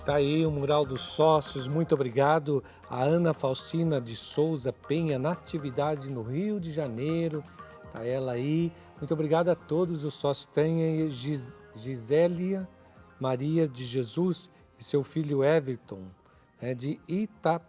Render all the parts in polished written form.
Tá aí o mural dos sócios. Muito obrigado a Ana Faustina de Souza Penha, Natividade no Rio de Janeiro. Tá ela aí. Muito obrigado a todos os sócios. Tem aí Gisélia Maria de Jesus e seu filho Everton, de Itapicura,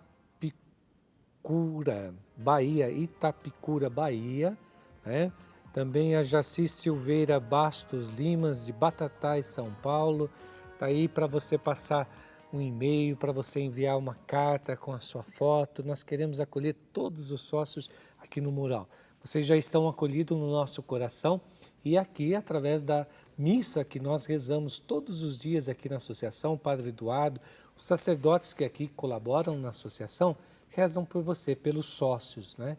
Bahia. Né? Também a Jaci Silveira Bastos Limas, de Batatais, São Paulo. Está aí para você passar um e-mail, para você enviar uma carta com a sua foto. Nós queremos acolher todos os sócios aqui no mural. Vocês já estão acolhidos no nosso coração e aqui, através da missa que nós rezamos todos os dias aqui na associação, o Padre Eduardo, os sacerdotes que aqui colaboram na associação, rezam por você, pelos sócios, né?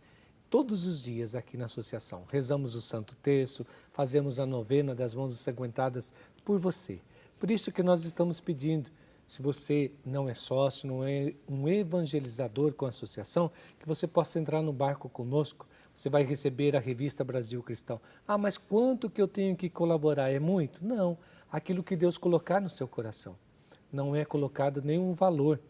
Todos os dias aqui na associação. Rezamos o Santo Terço, fazemos a novena das mãos ensanguentadas por você. Por isso que nós estamos pedindo, se você não é sócio, não é um evangelizador com a associação, que você possa entrar no barco conosco. Você vai receber a revista Brasil Cristão. Ah, mas quanto que eu tenho que colaborar? É muito? Não. Aquilo que Deus colocar no seu coração. Não é colocado nenhum valor.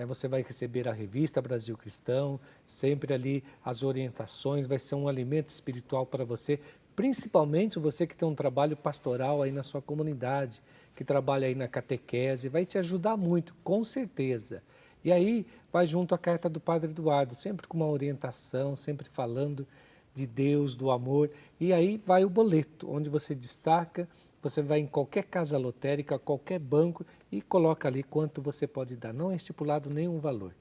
Você vai receber a revista Brasil Cristão, sempre ali as orientações, vai ser um alimento espiritual para você, principalmente você que tem um trabalho pastoral aí na sua comunidade, que trabalha aí na catequese, vai te ajudar muito, com certeza. E aí vai junto a carta do Padre Eduardo, sempre com uma orientação, sempre falando de Deus, do amor. E aí vai o boleto, onde você destaca, você vai em qualquer casa lotérica, qualquer banco e coloca ali quanto você pode dar. Não é estipulado nenhum valor.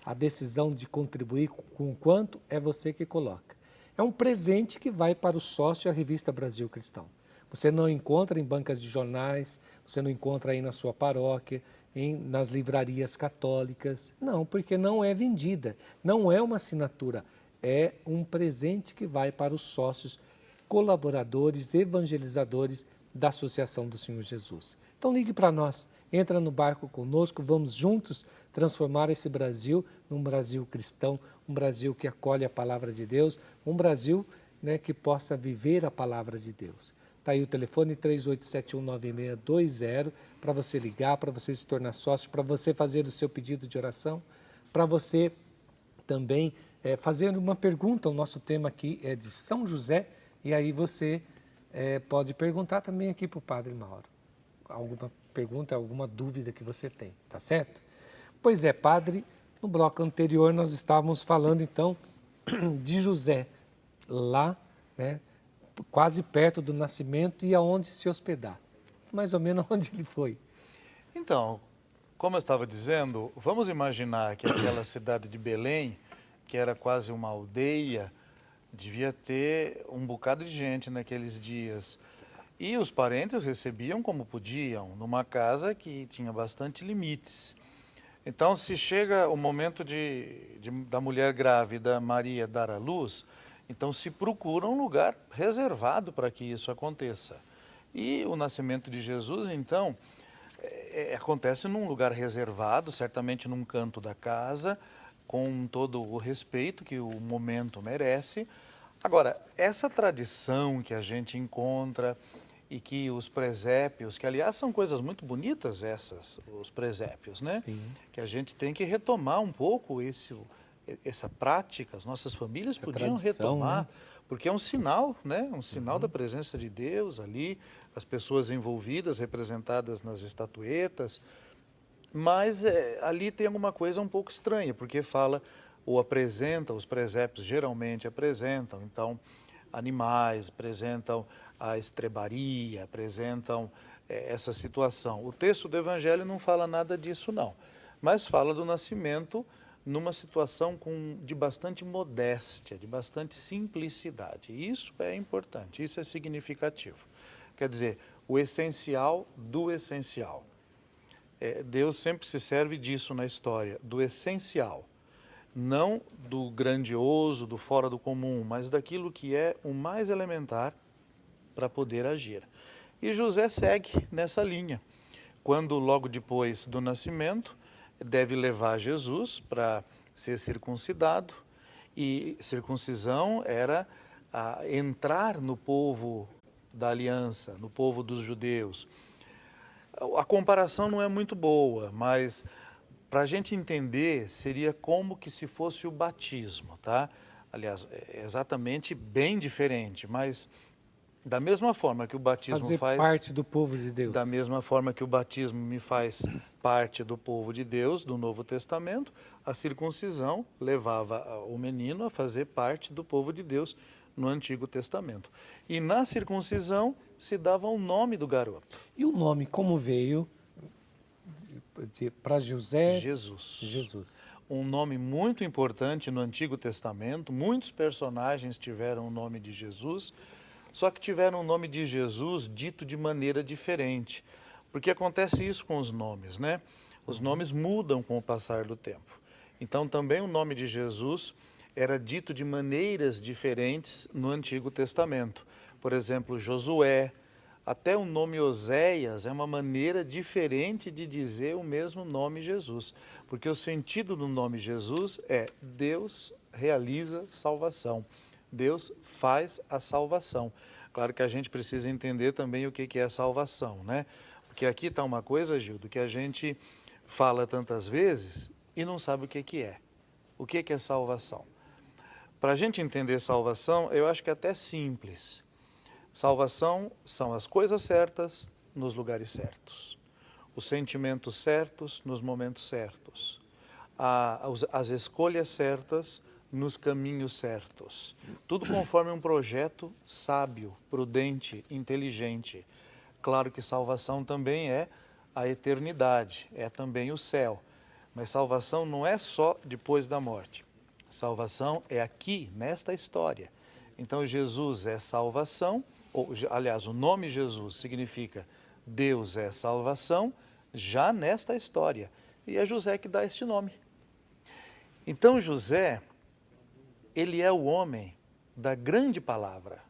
A decisão de contribuir com quanto é você que coloca. É um presente que vai para o sócio a revista Brasil Cristão. Você não encontra em bancas de jornais, você não encontra aí na sua paróquia, nas livrarias católicas. Não, porque não é vendida, não é uma assinatura. É um presente que vai para os sócios, colaboradores, evangelizadores da Associação do Senhor Jesus. Então ligue para nós, entra no barco conosco, vamos juntos transformar esse Brasil num Brasil cristão, um Brasil que acolhe a palavra de Deus, um Brasil, que possa viver a palavra de Deus. Está aí o telefone 38719620 para você ligar, para você se tornar sócio, para você fazer o seu pedido de oração, para você também fazer uma pergunta. O nosso tema aqui é de São José e aí você pode perguntar também aqui para o Padre Mauro. Alguma pergunta, alguma dúvida que você tem, tá certo? Pois é, Padre, no bloco anterior nós estávamos falando então de José, lá, quase perto do nascimento e aonde se hospedar. Mais ou menos onde ele foi. Então, como eu estava dizendo, vamos imaginar que aquela cidade de Belém, que era quase uma aldeia, devia ter um bocado de gente naqueles dias. E os parentes recebiam como podiam, numa casa que tinha bastante limites. Então, se chega o momento da mulher grávida, Maria, dar à luz, então se procura um lugar reservado para que isso aconteça. E o nascimento de Jesus, então, acontece num lugar reservado, certamente num canto da casa, com todo o respeito que o momento merece. Agora, essa tradição que a gente encontra e que os presépios, que aliás são coisas muito bonitas essas, os presépios, né? Sim. Que a gente tem que retomar um pouco essa prática, as nossas famílias Essa podiam tradição, retomar, né? porque é um sinal, né? Um sinal da presença de Deus ali, as pessoas envolvidas, representadas nas estatuetas, mas ali tem alguma coisa um pouco estranha, porque fala ou apresenta, os presépios geralmente apresentam, então, animais, apresentam a estrebaria, apresentam essa situação. O texto do Evangelho não fala nada disso não, mas fala do nascimento numa situação de bastante modéstia, de bastante simplicidade. Isso é importante, isso é significativo. Quer dizer, o essencial do essencial. Deus sempre se serve disso na história, do essencial. Não do grandioso, do fora do comum, mas daquilo que é o mais elementar para poder agir. E José segue nessa linha. Quando logo depois do nascimento, deve levar Jesus para ser circuncidado, e circuncisão era entrar no povo da aliança, no povo dos judeus. A comparação não é muito boa, mas para a gente entender, seria como que se fosse o batismo, tá? Aliás, é exatamente bem diferente, mas da mesma forma que o batismo Fazer parte do povo de da Deus. mesma forma que o batismo me faz parte do povo de Deus, do Novo Testamento, a circuncisão levava o menino a fazer parte do povo de Deus no Antigo Testamento. E na circuncisão se dava o nome do garoto. E o nome, como veio para José? Jesus. Jesus. Um nome muito importante no Antigo Testamento. Muitos personagens tiveram o nome de Jesus, só que tiveram o nome de Jesus dito de maneira diferente. Porque acontece isso com os nomes, né? Os nomes mudam com o passar do tempo. Então também o nome de Jesus era dito de maneiras diferentes no Antigo Testamento. Por exemplo, Josué, até o nome Oséias é uma maneira diferente de dizer o mesmo nome Jesus. Porque o sentido do nome Jesus é Deus realiza salvação. Deus faz a salvação. Claro que a gente precisa entender também o que é salvação, né? Porque aqui está uma coisa, Gildo, que a gente fala tantas vezes e não sabe o que é. O que é salvação? Para a gente entender salvação, eu acho que é até simples. Salvação são as coisas certas nos lugares certos, os sentimentos certos nos momentos certos, as escolhas certas nos caminhos certos. Tudo conforme um projeto sábio, prudente, inteligente. Claro que salvação também é a eternidade, é também o céu. Mas salvação não é só depois da morte. Salvação é aqui, nesta história. Então Jesus é salvação, aliás, o nome Jesus significa Deus é salvação, já nesta história. E é José que dá este nome. Então José, ele é o homem da grande palavra.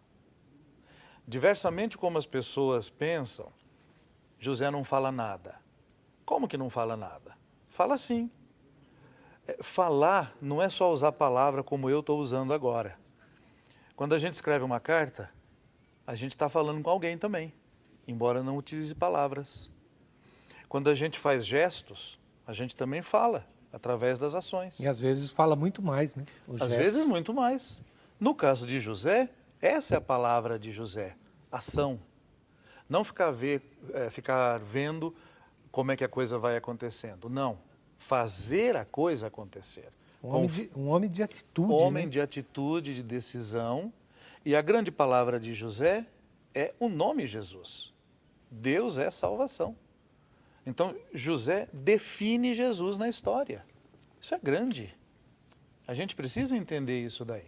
Diversamente como as pessoas pensam, José não fala nada. Como que não fala nada? Fala sim. Falar não é só usar a palavra como eu estou usando agora. Quando a gente escreve uma carta, a gente está falando com alguém também, embora não utilize palavras. Quando a gente faz gestos, a gente também fala, através das ações. E às vezes fala muito mais, né? Às vezes muito mais. No caso de José, essa é a palavra de José, ação. Não ficar vendo como é que a coisa vai acontecendo. Não, fazer a coisa acontecer. Um homem de atitude, homem, né? de atitude, de decisão. E a grande palavra de José é o nome Jesus. Deus é salvação. Então, José define Jesus na história. Isso é grande. A gente precisa entender isso daí.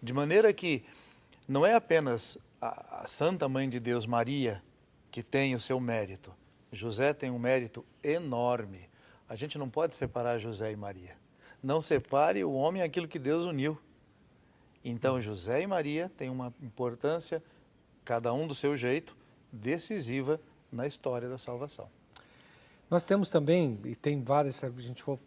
De maneira que não é apenas a Santa Mãe de Deus, Maria, que tem o seu mérito. José tem um mérito enorme. A gente não pode separar José e Maria. Não separe o homem aquilo que Deus uniu. Então, José e Maria têm uma importância, cada um do seu jeito, decisiva na história da salvação. Nós temos também, e tem várias, se a gente for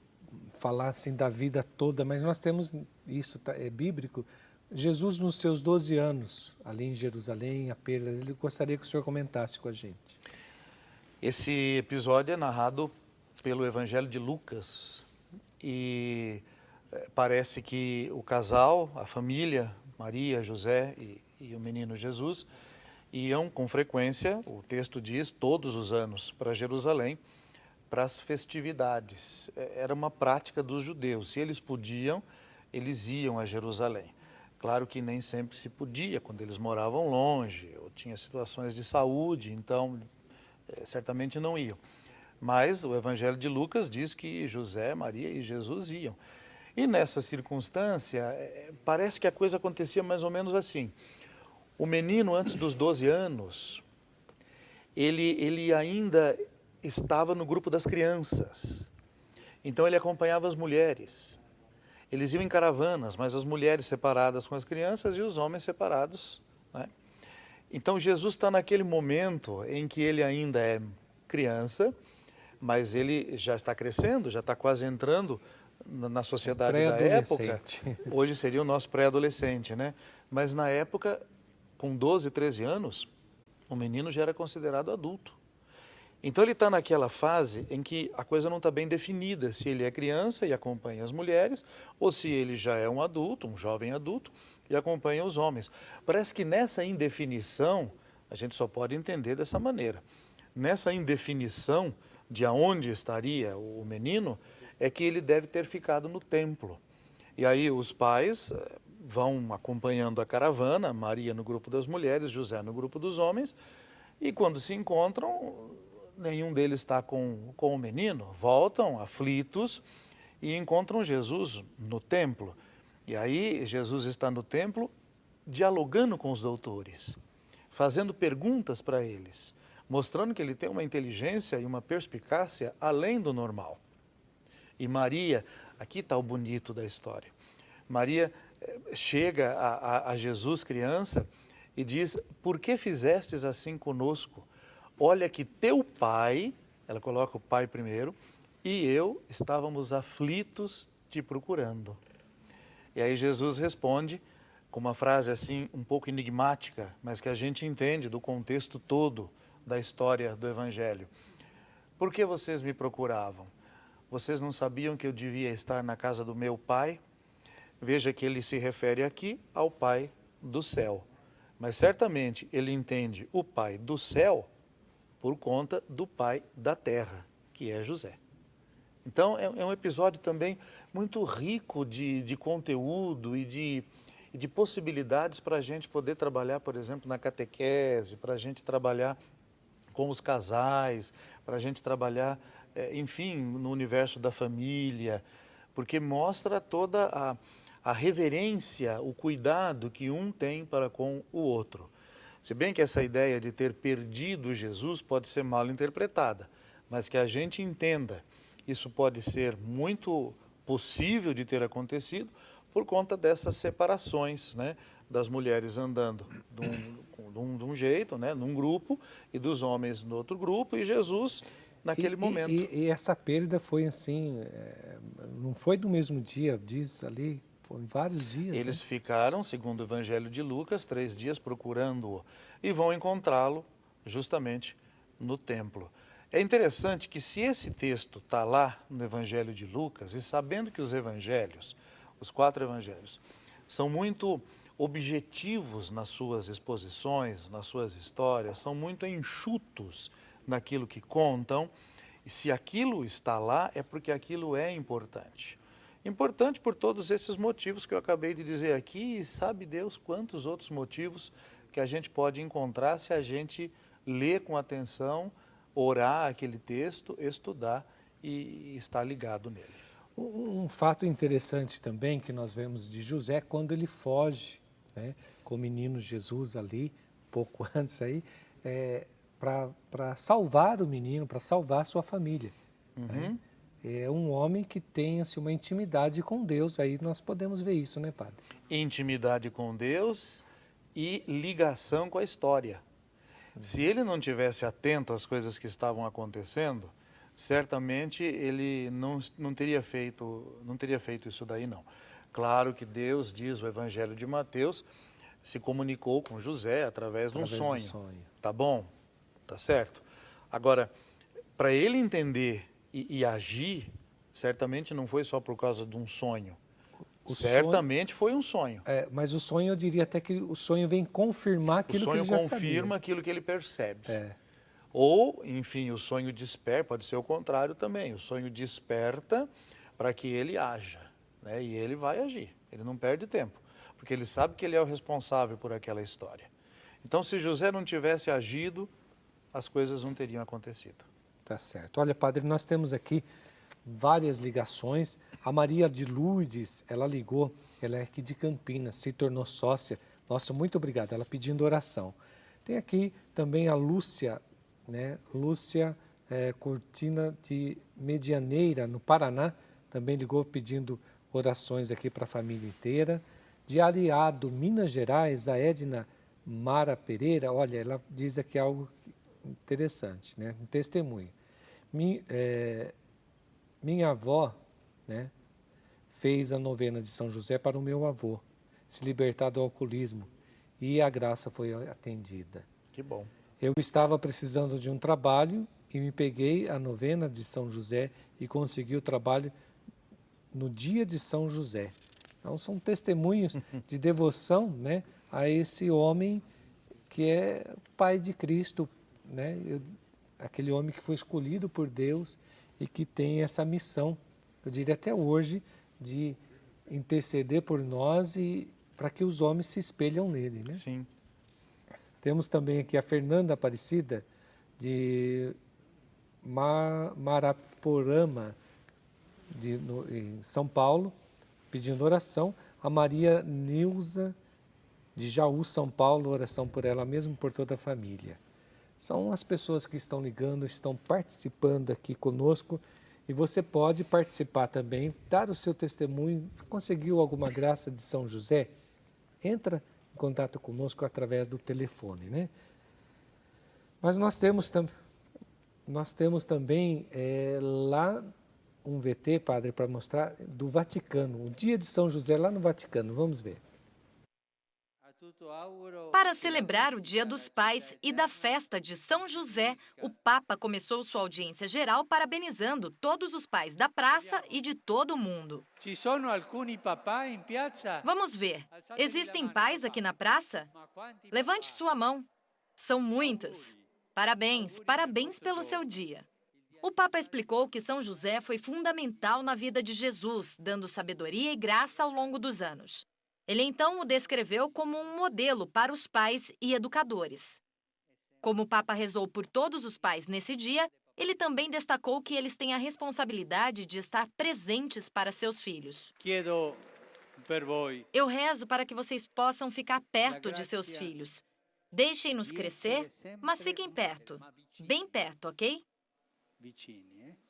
falar assim da vida toda, mas nós temos, isso é bíblico, Jesus nos seus 12 anos, ali em Jerusalém, a perda dele, gostaria que o senhor comentasse com a gente. Esse episódio é narrado pelo Evangelho de Lucas e parece que o casal, a família, Maria, José e o menino Jesus, iam com frequência, o texto diz, todos os anos para Jerusalém, para as festividades. Era uma prática dos judeus. Se eles podiam, eles iam a Jerusalém. Claro que nem sempre se podia, quando eles moravam longe, ou tinha situações de saúde, então certamente não iam. Mas o Evangelho de Lucas diz que José, Maria e Jesus iam. E nessa circunstância, parece que a coisa acontecia mais ou menos assim. O menino, antes dos 12 anos, ele ainda estava no grupo das crianças. Então ele acompanhava as mulheres. Eles iam em caravanas, mas as mulheres separadas com as crianças e os homens separados, né? Então Jesus está naquele momento em que ele ainda é criança, mas ele já está crescendo, já está quase entrando na sociedade da época. Hoje seria o nosso pré-adolescente, né? Mas na época, com 12, 13 anos, o menino já era considerado adulto. Então ele está naquela fase em que a coisa não está bem definida, se ele é criança e acompanha as mulheres, ou se ele já é um adulto, um jovem adulto, e acompanha os homens. Parece que nessa indefinição, a gente só pode entender dessa maneira. Nessa indefinição de aonde estaria o menino, é que ele deve ter ficado no templo. E aí os pais vão acompanhando a caravana, Maria no grupo das mulheres, José no grupo dos homens, e quando se encontram, nenhum deles está com o menino, voltam aflitos e encontram Jesus no templo. E aí Jesus está no templo dialogando com os doutores, fazendo perguntas para eles, mostrando que ele tem uma inteligência e uma perspicácia além do normal. E Maria, aqui está o bonito da história, Maria chega a Jesus criança e diz, por que fizestes assim conosco? Olha que teu pai, ela coloca o pai primeiro, e eu estávamos aflitos te procurando. E aí Jesus responde com uma frase assim um pouco enigmática, mas que a gente entende do contexto todo da história do Evangelho. Por que vocês me procuravam? Vocês não sabiam que eu devia estar na casa do meu pai? Veja que ele se refere aqui ao Pai do céu. Mas certamente ele entende o Pai do céu por conta do Pai da terra, que é José. Então é um episódio também muito rico de conteúdo e de possibilidades para a gente poder trabalhar, por exemplo, na catequese, para a gente trabalhar com os casais, para a gente trabalhar, enfim, no universo da família, porque mostra toda a reverência, o cuidado que um tem para com o outro. Se bem que essa ideia de ter perdido Jesus pode ser mal interpretada, mas que a gente entenda, isso pode ser muito possível de ter acontecido por conta dessas separações, né, das mulheres andando de um jeito, né, num grupo, e dos homens no outro grupo, e Jesus naquele momento. E essa perda foi assim, não foi do mesmo dia, diz ali, foi vários dias. Eles né? ficaram, segundo o Evangelho de Lucas, 3 dias procurando-o e vão encontrá-lo justamente no templo. É interessante que se esse texto está lá no Evangelho de Lucas, e sabendo que os evangelhos, os 4 evangelhos, são muito objetivos nas suas exposições, nas suas histórias, são muito enxutos naquilo que contam, e se aquilo está lá é porque aquilo é importante. Importante por todos esses motivos que eu acabei de dizer aqui, e sabe Deus quantos outros motivos que a gente pode encontrar se a gente ler com atenção, orar aquele texto, estudar e estar ligado nele. Um fato interessante também que nós vemos de José quando ele foge, né, com o menino Jesus ali, pouco antes aí, para salvar o menino, para salvar a sua família. Né? É um homem que tem assim, uma intimidade com Deus, aí nós podemos ver isso, né, padre? Intimidade com Deus e ligação com a história. Se ele não tivesse atento às coisas que estavam acontecendo, certamente ele não teria feito isso daí, não. Claro que Deus, diz o Evangelho de Mateus, se comunicou com José através de um sonho. Tá bom? Tá certo? Agora, para ele entender e agir, certamente não foi só por causa de um sonho. Certamente foi um sonho. Mas o sonho, eu diria até que o sonho vem confirmar aquilo que ele já sabia. O sonho confirma aquilo que ele percebe. Ou, enfim, o sonho desperta, pode ser o contrário também, o sonho desperta para que ele haja, né? E ele vai agir, ele não perde tempo, porque ele sabe que ele é o responsável por aquela história. Então, se José não tivesse agido, as coisas não teriam acontecido. Tá certo. Olha, padre, nós temos aqui várias ligações. A Maria de Lourdes, ela ligou, ela é aqui de Campinas, se tornou sócia. Nossa, muito obrigado, ela pedindo oração. Tem aqui também a Lúcia, né? Lúcia Cortina de Medianeira, no Paraná, também ligou pedindo orações aqui para a família inteira. De Areado, Minas Gerais, a Edna Mara Pereira, olha, ela diz aqui algo interessante, né? Um testemunho. Minha avó, né, fez a novena de São José para o meu avô, se libertar do alcoolismo, e a graça foi atendida. Que bom. Eu estava precisando de um trabalho e me peguei a novena de São José e consegui o trabalho no dia de São José. Então, são testemunhos de devoção, né, a esse homem que é pai de Cristo, né, aquele homem que foi escolhido por Deus e que tem essa missão, eu diria até hoje, de interceder por nós e para que os homens se espelham nele, né? Sim. Temos também aqui a Fernanda Aparecida, de Maraporama, em São Paulo, pedindo oração. A Maria Nilza, de Jaú, São Paulo, oração por ela mesma e por toda a família. São as pessoas que estão ligando, estão participando aqui conosco. E você pode participar também, dar o seu testemunho. Conseguiu alguma graça de São José? Entra em contato conosco através do telefone, né? Mas nós temos também lá um VT, padre, para mostrar, do Vaticano, o dia de São José lá no Vaticano. Vamos ver. Para celebrar o Dia dos Pais e da festa de São José, o Papa começou sua audiência geral parabenizando todos os pais da praça e de todo o mundo. Vamos ver. Existem pais aqui na praça? Levante sua mão. São muitos. Parabéns, parabéns pelo seu dia. O Papa explicou que São José foi fundamental na vida de Jesus, dando sabedoria e graça ao longo dos anos. Ele então o descreveu como um modelo para os pais e educadores. Como o Papa rezou por todos os pais nesse dia, ele também destacou que eles têm a responsabilidade de estar presentes para seus filhos. Eu rezo para que vocês possam ficar perto de seus filhos. Deixem-nos crescer, mas fiquem perto, bem perto, ok?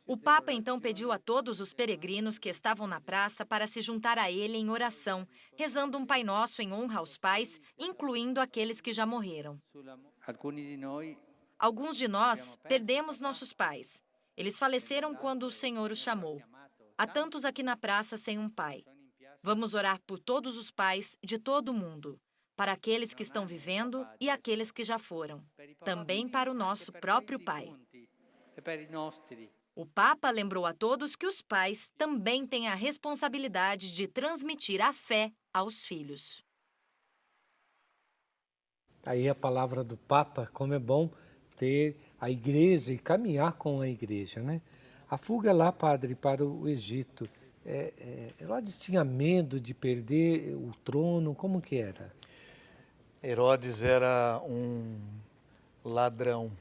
O Papa então pediu a todos os peregrinos que estavam na praça para se juntar a ele em oração, rezando um Pai Nosso em honra aos pais, incluindo aqueles que já morreram. Alguns de nós perdemos nossos pais. Eles faleceram quando o Senhor os chamou. Há tantos aqui na praça sem um pai. Vamos orar por todos os pais de todo o mundo, para aqueles que estão vivendo e aqueles que já foram, também para o nosso próprio pai. O Papa lembrou a todos que os pais também têm a responsabilidade de transmitir a fé aos filhos. Aí a palavra do Papa, como é bom ter a igreja e caminhar com a igreja, né? A fuga lá, padre, para o Egito, Herodes tinha medo de perder o trono, como que era? Herodes era um ladrão.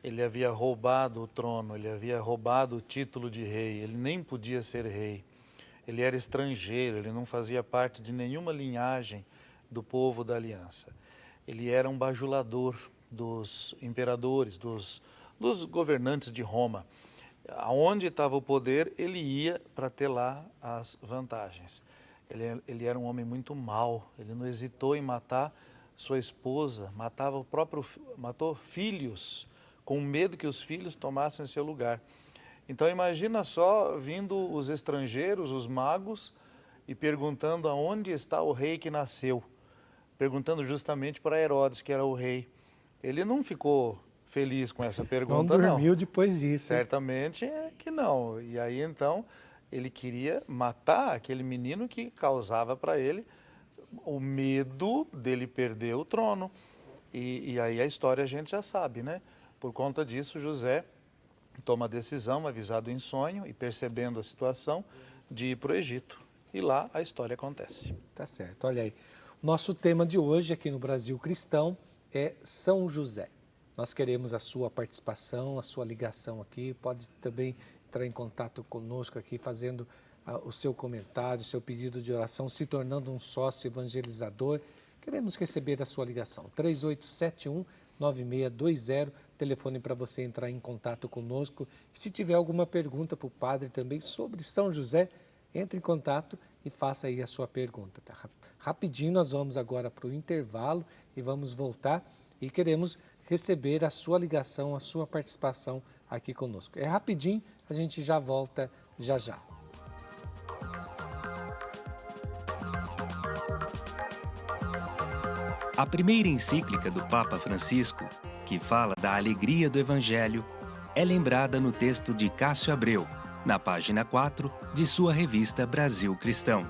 Ele havia roubado o trono, ele havia roubado o título de rei, ele nem podia ser rei. Ele era estrangeiro, ele não fazia parte de nenhuma linhagem do povo da aliança. Ele era um bajulador dos imperadores, dos governantes de Roma. Aonde estava o poder, ele ia para ter lá as vantagens. Ele era um homem muito mau, ele não hesitou em matar sua esposa, matou filhos, com medo que os filhos tomassem seu lugar. Então imagina só vindo os estrangeiros, os magos, e perguntando aonde está o rei que nasceu. Perguntando justamente para Herodes, que era o rei. Ele não ficou feliz com essa pergunta, não. Não dormiu depois disso. Certamente que não. E aí então ele queria matar aquele menino que causava para ele o medo dele perder o trono. E aí a história a gente já sabe, né? Por conta disso, José toma a decisão, avisado em sonho e percebendo a situação, de ir para o Egito. E lá a história acontece. Tá certo, olha aí. Nosso tema de hoje aqui no Brasil Cristão é São José. Nós queremos a sua participação, a sua ligação aqui. Pode também entrar em contato conosco aqui, fazendo o seu comentário, o seu pedido de oração, se tornando um sócio evangelizador. Queremos receber a sua ligação. 3871-9620, telefone para você entrar em contato conosco. Se tiver alguma pergunta para o padre também sobre São José, entre em contato e faça aí a sua pergunta. Tá? Rapidinho, nós vamos agora para o intervalo e vamos voltar e queremos receber a sua ligação, a sua participação aqui conosco. É rapidinho, a gente já volta já já. A primeira encíclica do Papa Francisco que fala da alegria do Evangelho, é lembrada no texto de Cássio Abreu, na página 4 de sua revista Brasil Cristão.